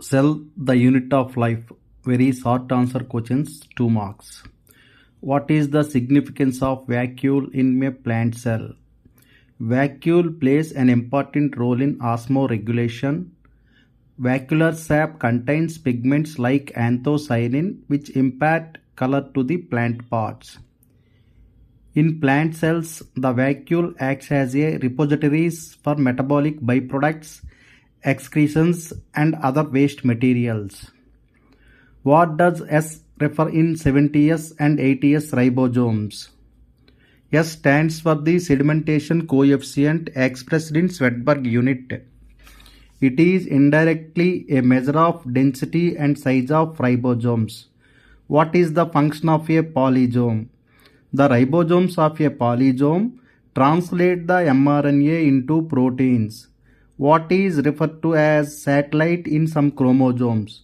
Cell, the unit of life. Very short answer questions, 2 marks. What is the significance of vacuole in a plant cell? Vacuole plays an important role in osmoregulation. Vacuolar sap contains pigments like anthocyanin which impart color to the plant parts. In plant cells, the vacuole acts as a repository for metabolic byproducts, excretions, and other waste materials. What does S refer in 70S and 80S ribosomes? S stands for the sedimentation coefficient expressed in Swedberg unit. It is indirectly a measure of density and size of ribosomes. What is the function of a polysome? The ribosomes of a polysome translate the mRNA into proteins. What is referred to as satellite in some chromosomes?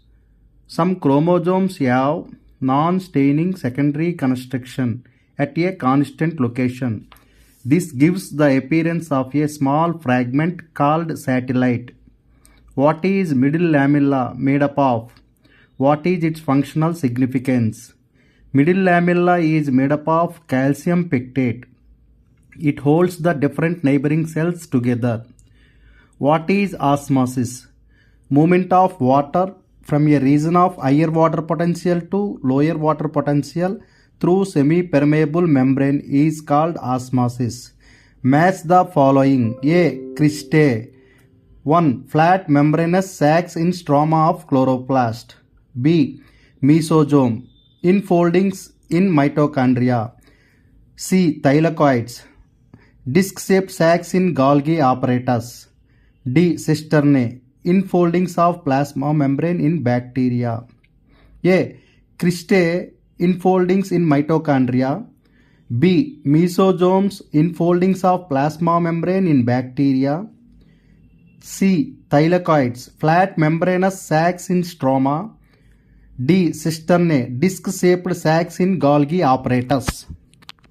Some chromosomes have non-staining secondary construction at a constant location. This gives the appearance of a small fragment called satellite. What is middle lamella made up of? What is its functional significance? Middle lamella is made up of calcium pectate. It holds the different neighboring cells together. What is osmosis? Movement of water from a region of higher water potential to lower water potential through semi-permeable membrane is called osmosis. Match the following. A. Cristae. 1. Flat membranous sacs in stroma of chloroplast. B. Mesosome. Infoldings in mitochondria. C. Thylakoids. Disc-shaped sacs in Golgi apparatus. D. Cisternae. Infoldings of plasma membrane in bacteria. A. Cristae. Infoldings in mitochondria. B. Mesosomes. Infoldings of plasma membrane in bacteria. C. Thylakoids. Flat membranous sacs in stroma. D. Cisternae. Disc-shaped sacs in Golgi apparatus.